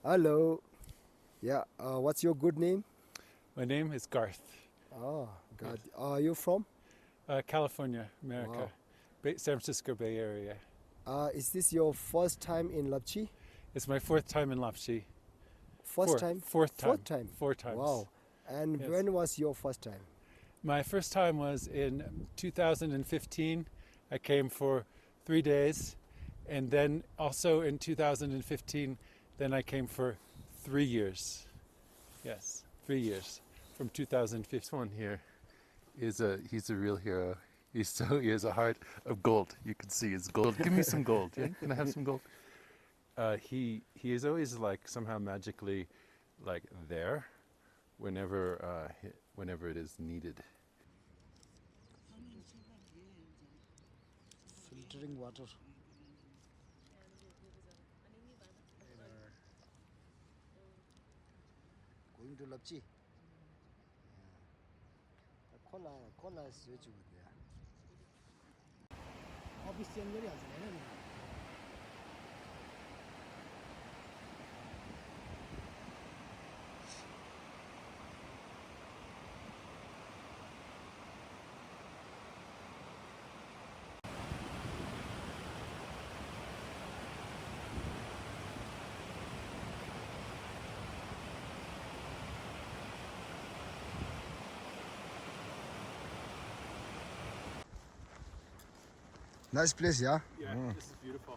Hello. Yeah. What's your good name? My name is Garth. Oh, God. Are you from? California, America. San Francisco Bay Area. Is this your first time in Lapchi? It's my fourth time in Lapchi. First time? Fourth time. Fourth time. Four times. Wow. And Yes. when was your first time? My first time was in 2015. I came for 3 days. And then also in 2015, then I came for 3 years. Yes, 3 years. From 2015. This one here he's a real hero. He has a heart of gold. You can see it's gold. Give me some gold. Yeah? Can I have some gold? He is always like somehow magically like there whenever it is needed. Filtering water. Going to Lapchi? Kola switch with there. Office change very hard. Nice place, yeah? Yeah, this is beautiful.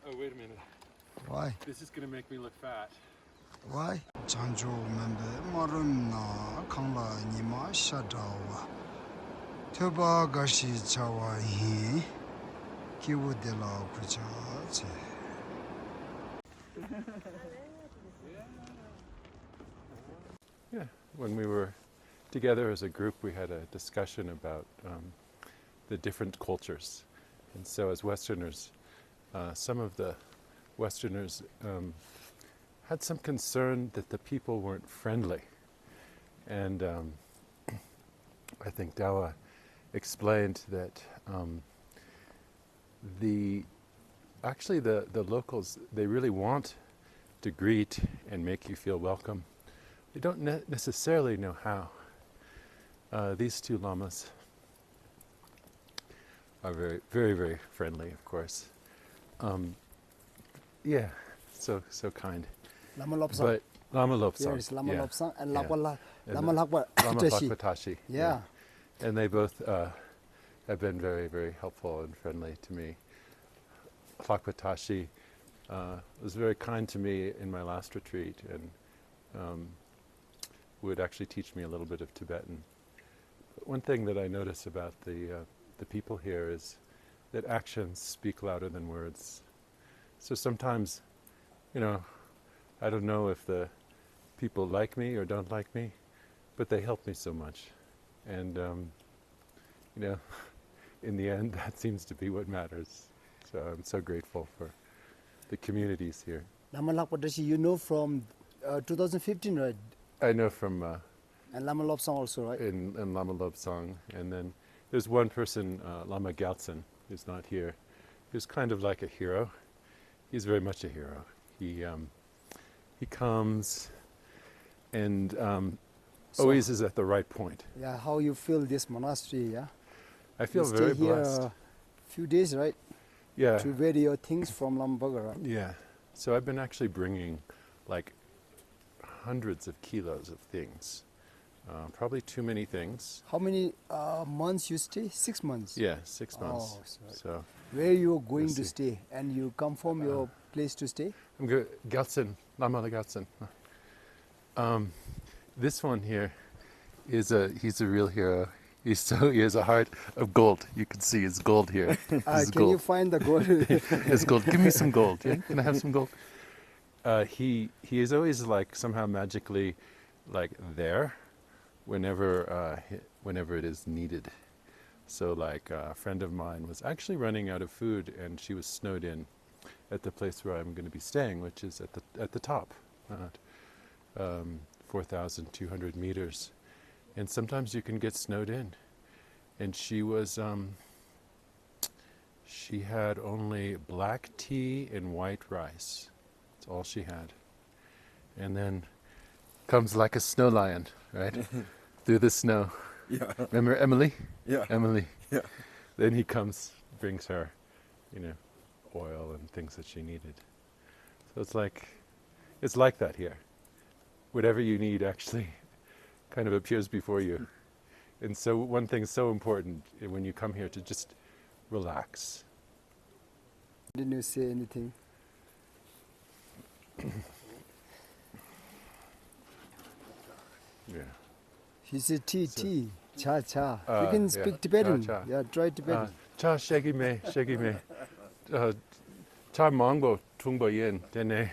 Oh, wait a minute. Why? This is going to make me look fat. Why? Chanjo membe marum na kangla nima shadawa. Toba gashi chawa hi kiwu de la kucha. Yeah, when we were together as a group, we had a discussion about the different cultures. And so as Westerners, some of the Westerners had some concern that the people weren't friendly. And I think Dawa explained that the locals, they really want to greet and make you feel welcome. They don't necessarily know how. These two lamas are very, very, very friendly, of course. Yeah, so kind. Lama Lopsang. But Lama Lopsang. Yes, Lama yeah. Lopsang and Yeah. Lama And Lama Lakpatashi. Lakpatashi. Yeah. And they both have been very, very helpful and friendly to me. Lakpatashi was very kind to me in my last retreat and would actually teach me a little bit of Tibetan. But one thing that I notice about the people here is that actions speak louder than words. So sometimes, I don't know if the people like me or don't like me, but they help me so much. And, in the end, that seems to be what matters. So I'm so grateful for the communities here. Lama Lakpatashi, you know from 2015, right? I know from And Lama Lopsang also, right? in Lama Lobsang, and then there's one person, Lama Gyaltsen, who's not here, who's kind of like a hero. He's very much a hero. He comes and always is at the right point. Yeah, how you feel this monastery, yeah? I feel you very stay here blessed. a few days, right? Yeah, To vary your things from Lambaga, right? yeah. So I've been actually bringing like hundreds of kilos of things. Probably too many things. How many months you stay? 6 months. Yeah, 6 months. Oh, So where you are going Let's to see. stay? And you come from your place to stay? I'm good. Gyaltsen, Lama Gyaltsen. This one here he's a real hero. He has a heart of gold. You can see it's gold here. This is Can you gold. find the gold? It's gold. Give me some gold. Yeah? Can I have some gold? he is always like somehow magically like there whenever it is needed. So like a friend of mine was actually running out of food, and she was snowed in at the place where I'm going to be staying, which is at the top, 4,200 meters. And sometimes you can get snowed in. And she had only black tea and white rice. That's all she had. And then comes like a snow lion, right? Through the snow. Yeah. Remember Emily? Yeah. Emily. Yeah. Then he comes, brings her, oil and things that she needed. So it's like that here. Whatever you need actually kind of appears before you. And so one thing is so important when you come here to just relax. Didn't you say anything? Yeah. He said tea, cha. You Yeah. can speak Tibetan. Cha. Yeah, try Tibetan. Cha shegi me. Cha mangbo tungbo yin dene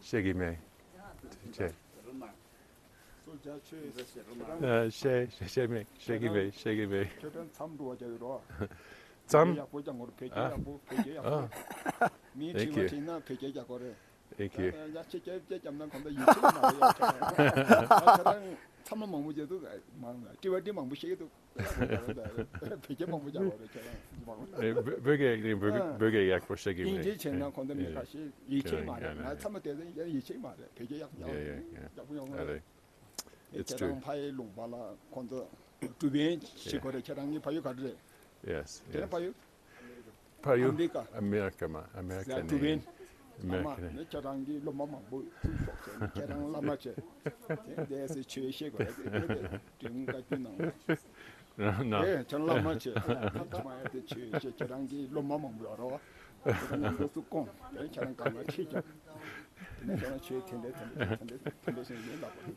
shegi me. Shegi me. Tsam. Thank you. Burger yak for shegi me. It's true. Yes. Payu? America. American.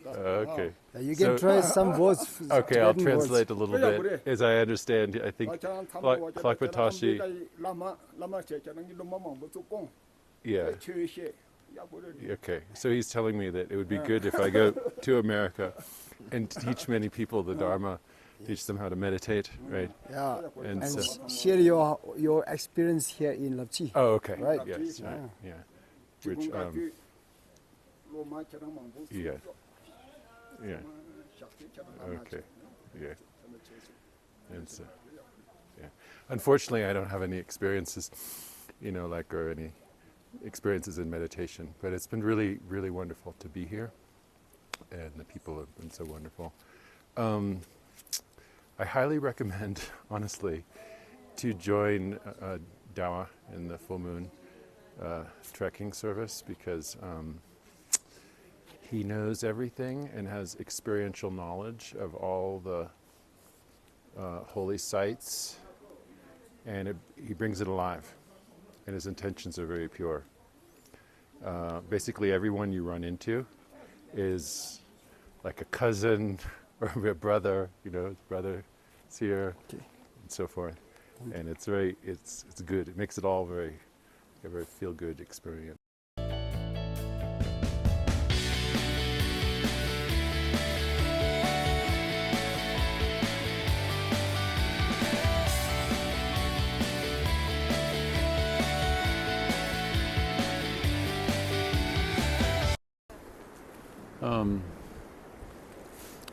Okay. You can try some words. Okay, I'll Tibetan translate a words. little bit as I understand. I think Klakpatashi. Yeah. Okay, so he's telling me that it would be good if I go to America and teach many people the Dharma, teach them how to meditate, right? Yeah, And and so- share your experience here in Lapchi. Oh, okay. Right. Yes. Yeah. Right. Yeah. Which yeah. Yeah. Okay. Yeah. And so yeah. Unfortunately, I don't have any experiences, or any experiences in meditation, but it's been really, really wonderful to be here, and the people have been so wonderful. I highly recommend, honestly, to join Dawa in the full moon trekking service, because he knows everything and has experiential knowledge of all the holy sites, and he brings it alive, and his intentions are very pure. Basically, everyone you run into is like a cousin or a brother, his brother is here, and so forth. And it's good. It makes it all a very feel-good experience.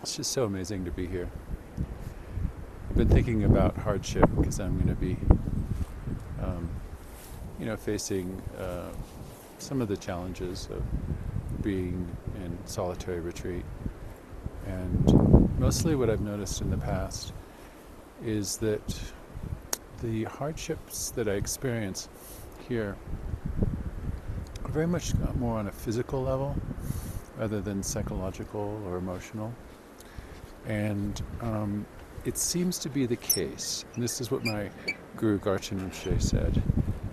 It's just so amazing to be here. I've been thinking about hardship because I'm going to be, facing some of the challenges of being in solitary retreat. And mostly what I've noticed in the past is that the hardships that I experience here are very much more on a physical level rather than psychological or emotional. And it seems to be the case, and this is what my Guru Garchen Rinpoche said,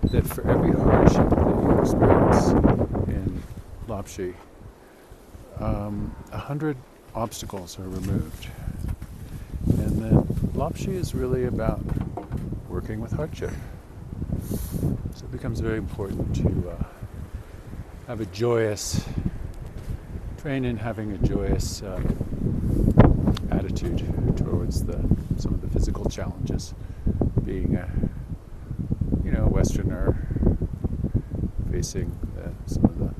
that for every hardship that you experience in Lapchi, 100 obstacles are removed. And then Lapchi is really about working with hardship. So it becomes very important have a joyous, train in having a joyous attitude towards some of the physical challenges. Being a Westerner, facing some of the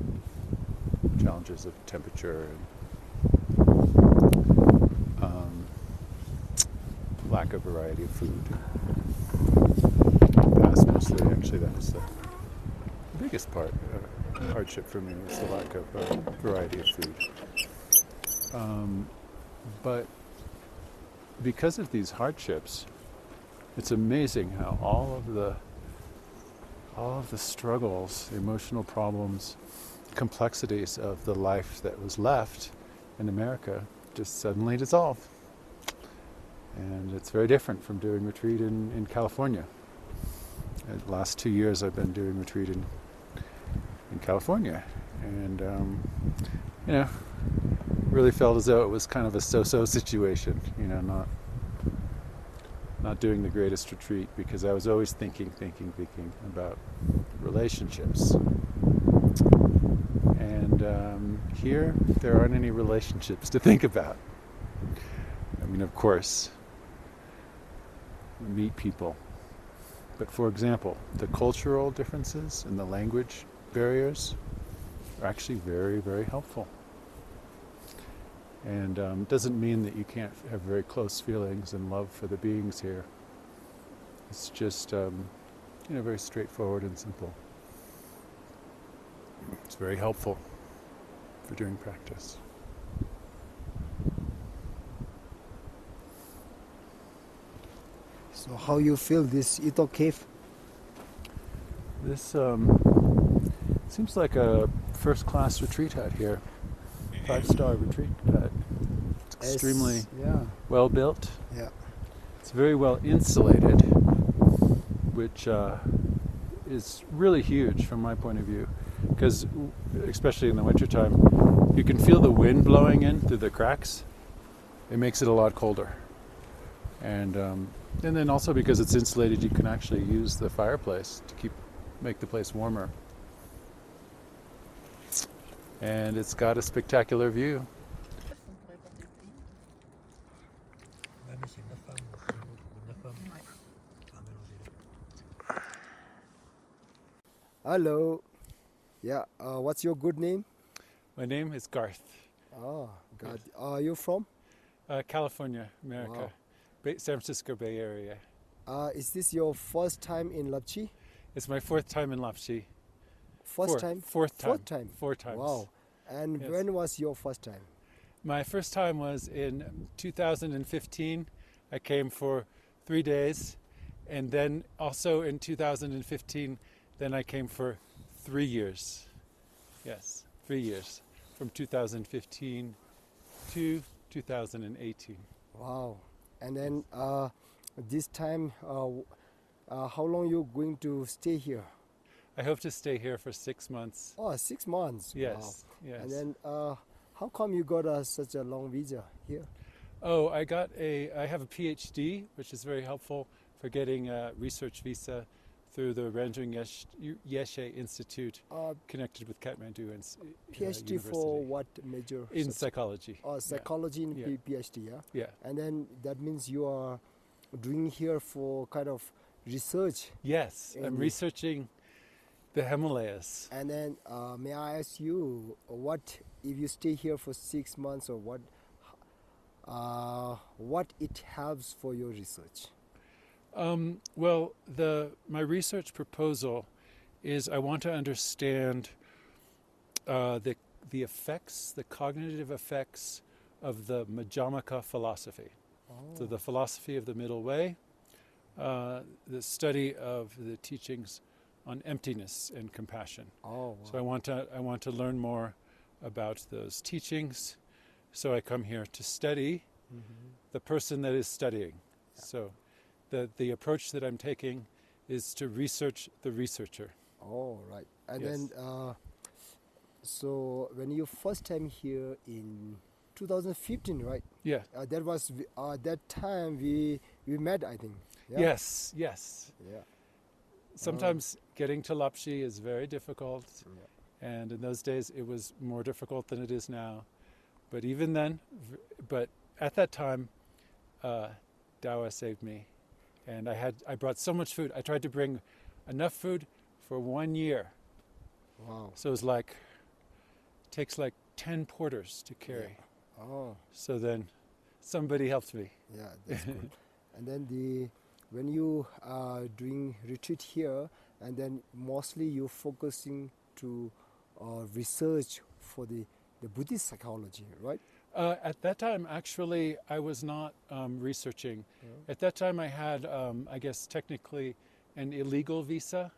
challenges of temperature and lack of variety of food. Past mostly, actually, that was the biggest part. Hardship for me was the lack of variety of food. But because of these hardships, it's amazing how all of the struggles, the emotional problems, complexities of the life that was left in America just suddenly dissolve. And it's very different from doing retreat in California. The last 2 years I've been doing retreat in California, and really felt as though it was kind of a so-so situation, not doing the greatest retreat, because I was always thinking about relationships. And here, there aren't any relationships to think about. I mean, of course, meet people. But for example, the cultural differences and the language barriers are actually very, very helpful. And doesn't mean that you can't have very close feelings and love for the beings here. It's just, very straightforward and simple. It's very helpful for doing practice. So how you feel this Ito cave? This seems like a first-class retreat hut here. 5-star retreat hut. It's extremely well built. Yeah. It's very well insulated, which is really huge from my point of view, because especially in the wintertime, you can feel the wind blowing in through the cracks. It makes it a lot colder. And then also because it's insulated, you can actually use the fireplace to make the place warmer. And it's got a spectacular view. Hello. Yeah. What's your good name? My name is Garth. Oh, God. Are you from? California, America. Wow. San Francisco Bay Area. Is this your first time in Lapchi? It's my 4th time in Lapchi. Fourth time? Fourth time. 4 times. Wow. And Yes. when was your first time? My first time was in 2015. I came for 3 days. And then also in 2015, then I came for 3 years. Yes, 3 years. From 2015 to 2018. Wow. And then this time, how long you going to stay here? I hope to stay here for 6 months. Oh, 6 months. Yes, Wow. yes. And then how come you got such a long visa here? Oh, I have a PhD, which is very helpful for getting a research visa through the Ranjung Yeshe Institute, connected with Kathmandu and PhD University. for what major? In psychology. Oh, psychology in Yeah. PhD, yeah? Yeah. And then that means you are doing here for kind of research. Yes, I'm researching the Himalayas. And then may I ask you, what if you stay here for 6 months, or what it helps for your research? Well, my research proposal is I want to understand the effects, the cognitive effects of the Madhyamaka philosophy. So the philosophy of the middle way, the study of the teachings on emptiness and compassion. Oh, wow. So I want to learn more about those teachings. So I come here to study the person that is studying. Yeah. So the approach that I'm taking is to research the researcher. Oh, right. And Yes. then, so when you first time here in 2015, right? Yeah. That was that time we met, I think. Yeah? Yes. Yeah. Sometimes getting to Lapchi is very difficult, And in those days, it was more difficult than it is now. But even then, but at that time, Dawa saved me. And I brought so much food. I tried to bring enough food for 1 year. Wow. So it was takes 10 porters to carry. Yeah. Oh. So then somebody helped me. Yeah, that's good. And then when you are doing retreat here, and then mostly you're focusing to research for the Buddhist psychology, right? At that time, actually, I was not researching. Yeah. At that time, I had, I guess, technically an illegal visa.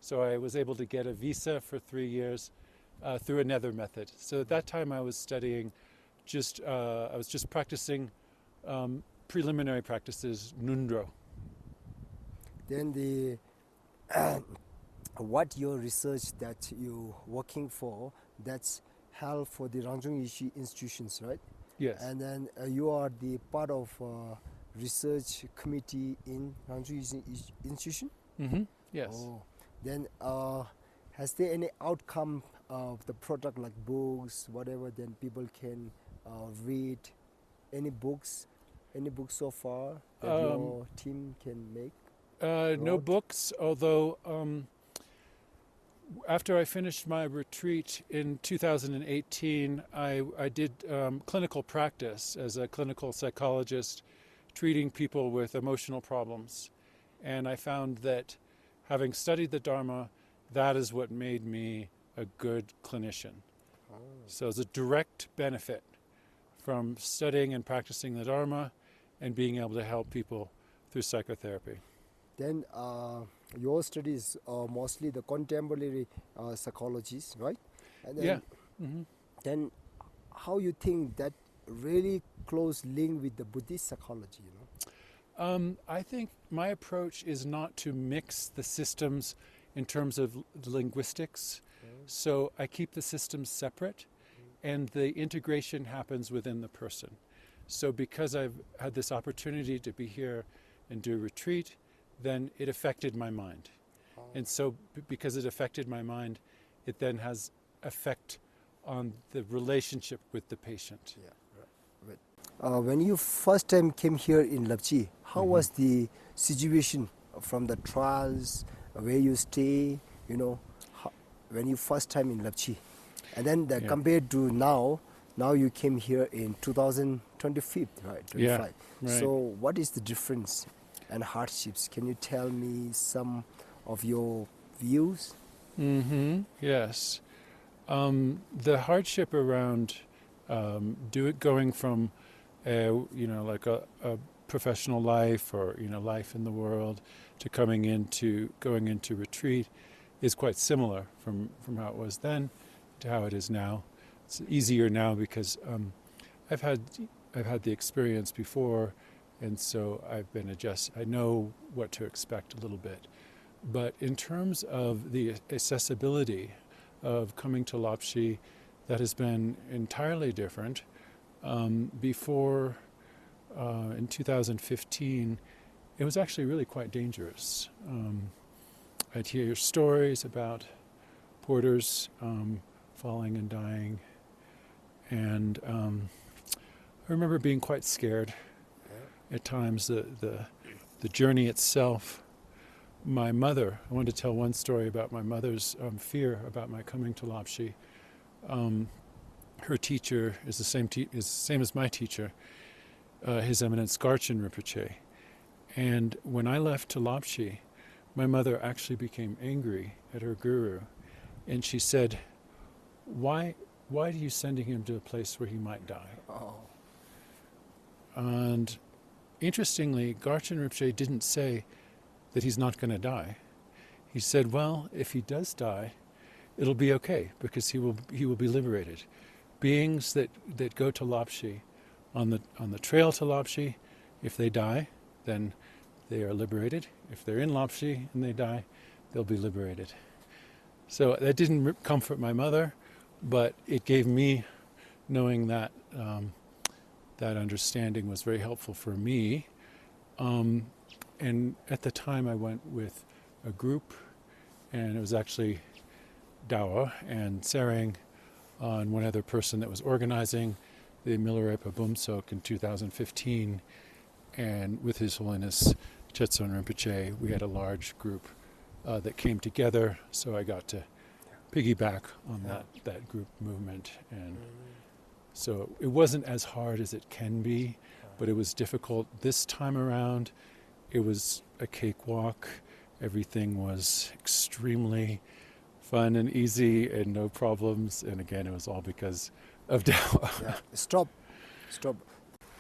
So I was able to get a visa for 3 years through another method. So at that time, I was studying I was just practicing preliminary practices, nundro. Then what your research that you're working for, that's held for the Rangjung Yishi institutions, right? Yes. And then you are the part of research committee in Rangjung Yishi institution? Mm-hmm. Yes. Oh. Then has there any outcome of the product, like books, whatever, then people can read? Any books so far that your team can make? No books, although after I finished my retreat in 2018, I did clinical practice as a clinical psychologist, treating people with emotional problems. And I found that having studied the Dharma, that is what made me a good clinician. Oh. So it's a direct benefit from studying and practicing the Dharma and being able to help people through psychotherapy. Then your studies are mostly the contemporary psychologies, right? And then, Yeah. Mm-hmm. Then how you think that really close link with the Buddhist psychology, you know? I think my approach is not to mix the systems in terms of linguistics. So I keep the systems separate, and the integration happens within the person. So because I've had this opportunity to be here and do a retreat, then it affected my mind. And so because it affected my mind, it then has effect on the relationship with the patient. Yeah, right. When you first time came here in Lapchi, how was the situation from the trials, where you stay, you know, when you first time in Lapchi? And then compared to now you came here in 2025, right? 25. Yeah, right. So what is the difference and hardships? Can you tell me some of your views? Mm-hmm. Yes. The hardship around going from like a professional life or life in the world to going into retreat is quite similar from how it was then to how it is now. It's easier now because I've had the experience before, and so I've been I know what to expect a little bit. But in terms of the accessibility of coming to Lapchi, that has been entirely different. Before, in 2015, it was actually really quite dangerous. I'd hear stories about porters falling and dying, and I remember being quite scared at times. The journey itself. My mother, I wanted to tell one story about my mother's fear about my coming to Lapchi. Her teacher is the same as my teacher, His Eminence Garchen Rinpoche. And when I left to Lapchi, my mother actually became angry at her guru, and she said, "Why are you sending him to a place where he might die?" Oh. And interestingly, Garchen Rinpoche didn't say that he's not going to die. He said, well, if he does die, it'll be okay because he will be liberated. Beings that go to Lapchi, on the trail to Lapchi, if they die, then they are liberated. If they're in Lapchi and they die, they'll be liberated. So that didn't comfort my mother, but it gave me, knowing that that understanding was very helpful for me. And at the time I went with a group, and it was actually Dawa and Sereng on one other person that was organizing the Milarepa Bumsok in 2015. And with His Holiness Chetson Rinpoche, we had a large group that came together. So I got to piggyback on that group movement. And so it wasn't as hard as it can be, but it was difficult. This time around, it was a cakewalk. Everything was extremely fun and easy and no problems. And again, it was all because of Dawa. Yeah. Stop.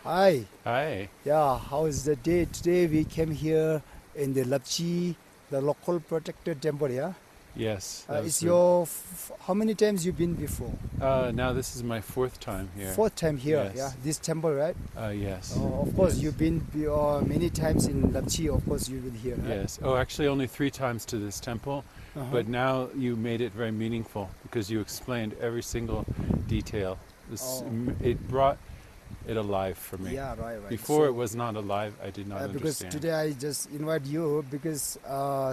Hi. Hi. Yeah, how is the day? Today we came here in the Lapchi, the local protected temple, yeah? Yes. It's your, how many times you been before? Now this is my fourth time here. Fourth time here, Yes. yeah? This temple, right? Yes. Oh, of course, Yes. you've been many times in Lapchi, of course you will here, right? Yes. Oh, actually only 3 times to this temple, but now you made it very meaningful because you explained every single detail. It brought it alive for me. Yeah, right. Before So, it was not alive, I did not because understand. today I just invite you because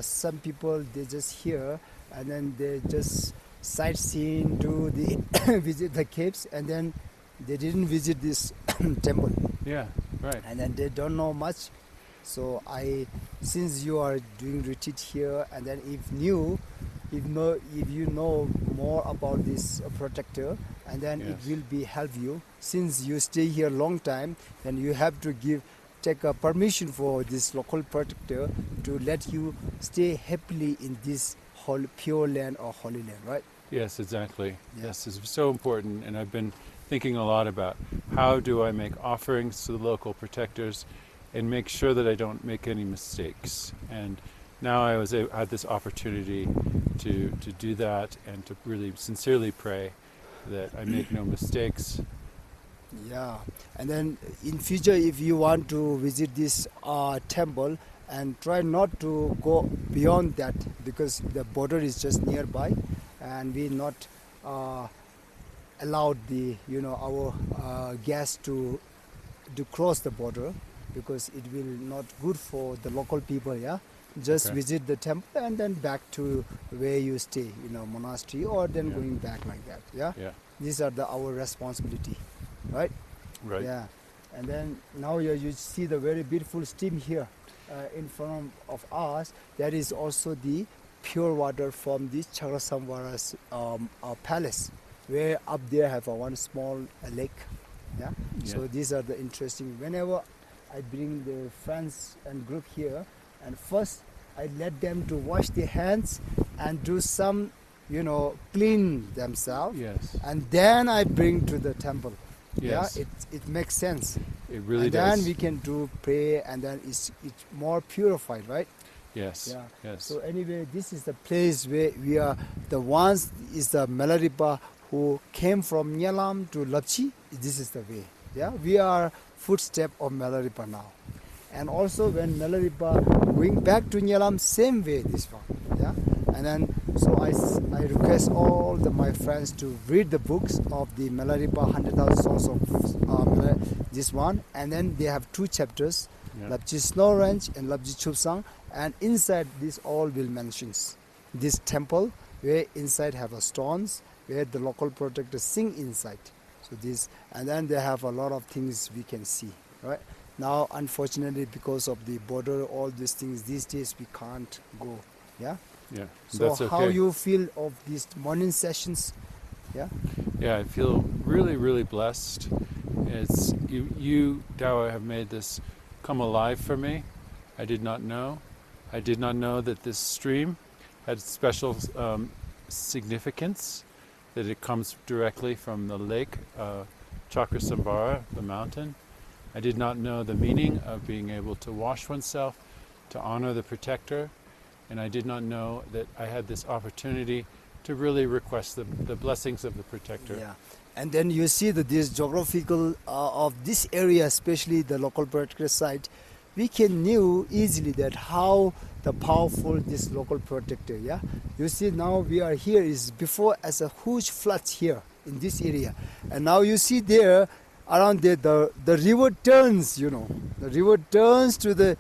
some people, they just here and then they just sightseeing, do the visit the caves, and then they didn't visit this temple, Yeah, right. and then they don't know much. So since you are doing retreat here, and then if you know more about this protector, and then it Yes. will be help you. Since you stay here long time, then you have to take a permission for this local protector to let you stay happily in this pure land or holy land, right? Yes, exactly. Yeah. Yes, it's so important. And I've been thinking a lot about how do I make offerings to the local protectors and make sure that I don't make any mistakes. And now I had this opportunity to do that and to really sincerely pray that I make no mistakes. Yeah, and then in future, if you want to visit this temple, and try not to go beyond that because the border is just nearby, and we not allowed our guests to cross the border because it will not good for the local people. Yeah, just Okay. visit the temple and then back to where you stay, monastery, or then Yeah. going back like that. Yeah, Yeah, these are our responsibility, right? right. Yeah, and then now you see the very beautiful stream here in front of us. That is also the pure water from the Chakrasamvara's palace, where up there have one small lake. Yeah? Yeah. So these are the interesting. Whenever I bring the friends and group here, and first I let them to wash their hands and do some, clean themselves, Yes, and then I bring to the temple. yes. Yeah, it makes sense. It really And does. then we can do pray, and then it's more purified, right? Yes, Yeah. yes. So anyway, this is the place where we are. The ones is the Milarepa who came from Nyalam to Lapchi. This is the way. Yeah, we are footstep of Milarepa now. And also when Milarepa going back to Nyalam, same way this one. Yeah, and then so I request all my friends to read the books of the Milarepa 100,000 Songs of this one, and then they have 2 chapters, Yeah. Lapchi Snow Ranch and Lapchi Chupsang, and inside this all will mentions this temple where inside have a stones where the local protectors sing inside. So this, and then they have a lot of things we can see, right? Now unfortunately because of the border, all these things these days we can't go. Yeah. Yeah, So that's okay. how you feel of these morning sessions? Yeah. Yeah, I feel really, really blessed. It's you, Dawa, have made this come alive for me. I did not know. I did not know that this stream had special significance, that it comes directly from the lake, Chakrasamvara, the mountain. I did not know the meaning of being able to wash oneself, to honor the protector, and I did not know that I had this opportunity to really request the blessings of the protector. Yeah. And then you see that this geographical of this area, especially the local protector site, we can know easily that how the powerful this local protector. Yeah. You see now we are here is before as a huge floods here in this area, and now you see there around there the river turns. The river turns to the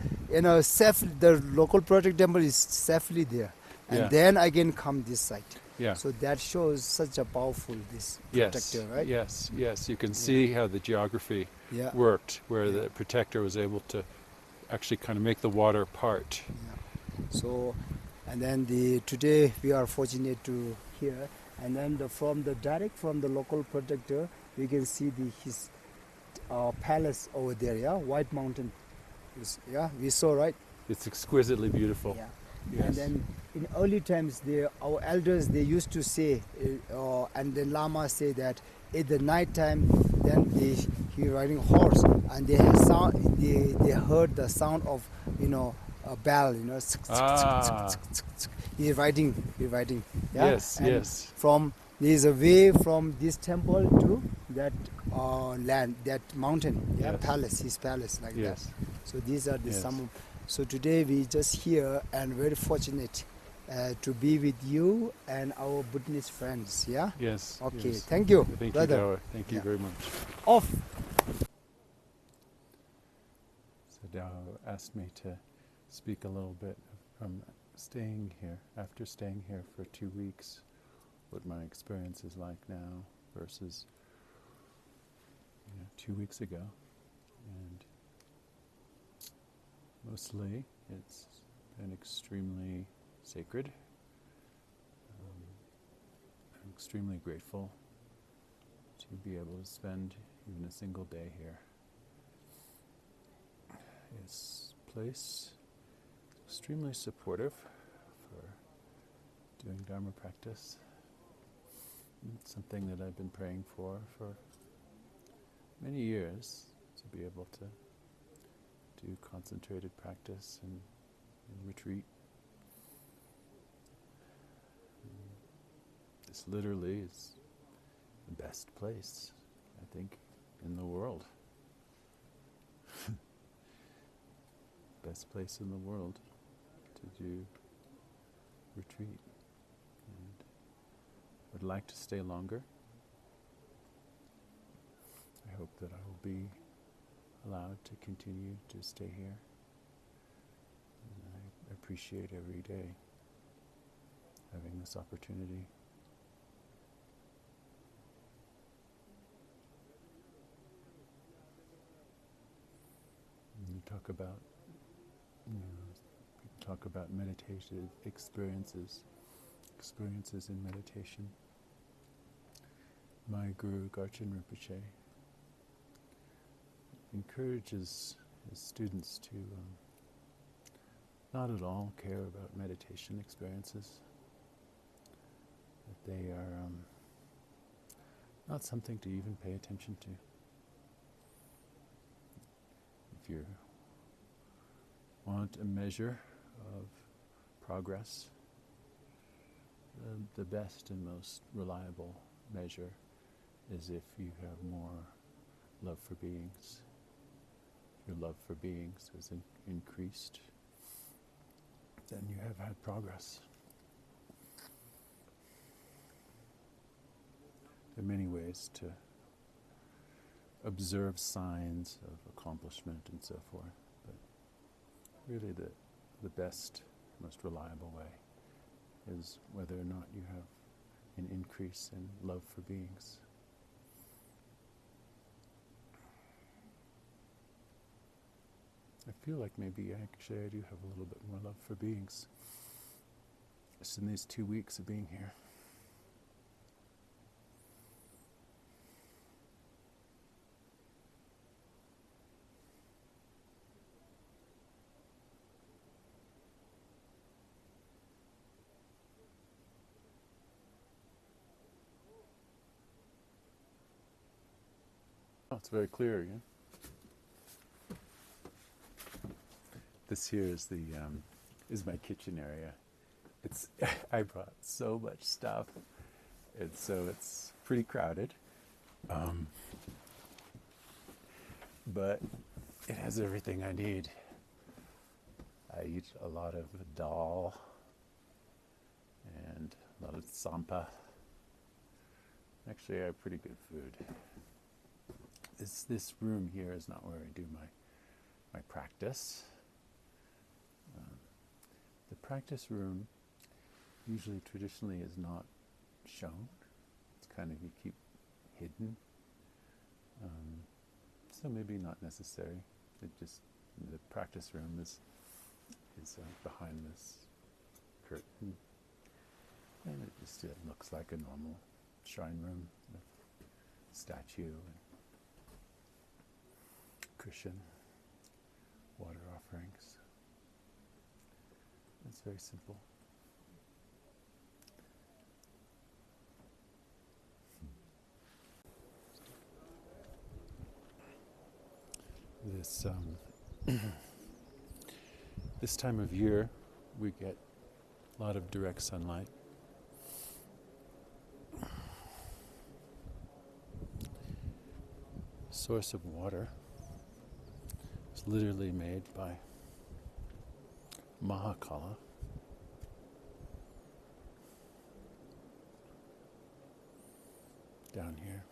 safe. The local protector temple is safely there, and Yeah. then again come this side. Yeah. So that shows such a powerful this Yes. protector, right? Yes. Yes. You can Yeah. see how the geography Yeah. worked, where Yeah. the protector was able to actually kind of make the water part. Yeah. So, and then today we are fortunate to hear, and then from the direct from the local protector, we can see his palace over there. Yeah, White Mountain. Yeah, we saw, right? It's exquisitely beautiful. Yeah. Yes. And then in early times, our elders they used to say, and then Lama say that at the night time, then he riding horse, and they had sound. They heard the sound of a bell. Ah. He's riding. Yeah. Yes. And Yes. from there is a way from this temple to that land, that mountain. Yeah, Yes. palace, his palace, like Yes. that. So these are the Yes. some. So today we just here and very fortunate to be with you and our Buddhist friends. Yeah. Yes. Okay. Yes. Thank you, Thank brother. you, Dawa. Thank you Yeah. very much. Off. So Dawa asked me to speak a little bit from staying here, after staying here for 2 weeks, what my experience is like now versus 2 weeks ago. And mostly it's been extremely sacred. I'm extremely grateful to be able to spend even a single day here. This place is extremely supportive for doing Dharma practice. It's something that I've been praying for many years, to be able to do concentrated practice and retreat. This literally is the best place, I think, in the world. Best place in the world to do retreat. And would like to stay longer. I hope that I will be allowed to continue to stay here. And I appreciate every day having this opportunity. And you talk about, people talk about meditative experiences in meditation. My Guru Garchen Rinpoche encourages his students to not at all care about meditation experiences, that they are not something to even pay attention to. If you want a measure of progress, the best and most reliable measure is if you have more love for beings. Your love for beings has increased, then you have had progress. There are many ways to observe signs of accomplishment and so forth, but really the best, most reliable way is whether or not you have an increase in love for beings. I feel like maybe actually I do have a little bit more love for beings just in these 2 weeks of being here. Oh, it's very clear again. This here is is my kitchen area. It's I brought so much stuff, and so it's pretty crowded. But it has everything I need. I eat a lot of dal and a lot of tsampa. Actually, I have pretty good food. This room here is not where I do my practice. The practice room usually traditionally is not shown. It's kind of, you keep hidden. So maybe not necessary. It just, the practice room is behind this curtain. And it just looks like a normal shrine room with statue and cushion, water offerings. It's very simple. This this time of year, we get a lot of direct sunlight. Source of water is literally made by Mahakala. Down here.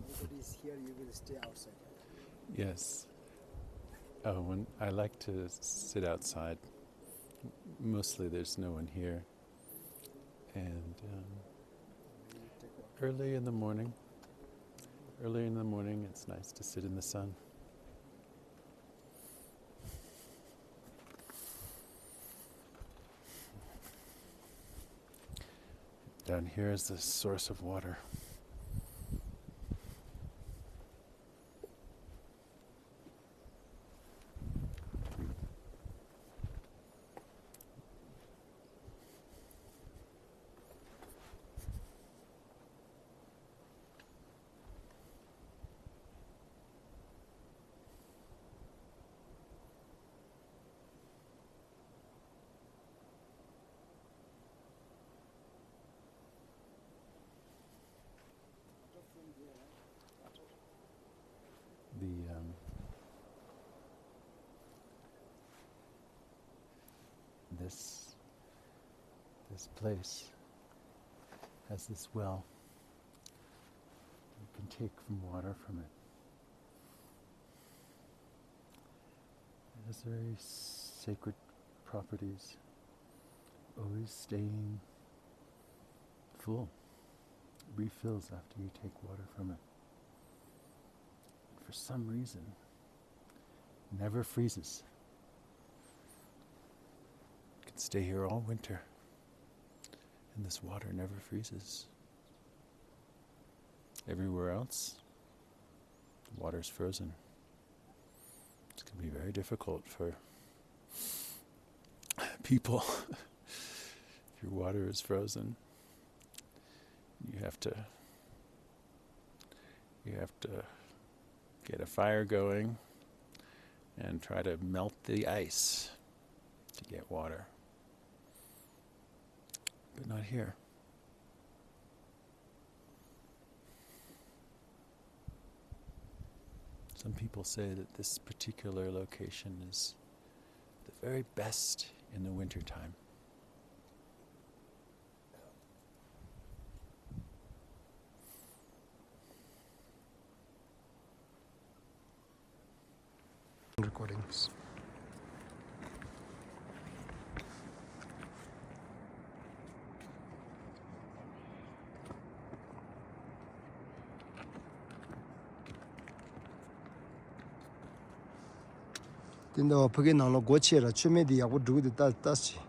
Nobody's here, you will stay outside. Yes. Oh, when I like to sit outside. Mostly there's no one here. And early in the morning, it's nice to sit in the sun. Down here is the source of water. This place has this well. You can take water from it. It has very sacred properties, always staying full. It refills after you take water from it. For some reason, it never freezes. You can stay here all winter, and this water never freezes. Everywhere else, the water's frozen. It's going to be very difficult for people. If your water is frozen, you have to get a fire going and try to melt the ice to get water. But not here. Some people say that this particular location is the very best in the wintertime. Recordings. Tinda pagi nanglo goche ra chume di yagu dhugu di tas chi.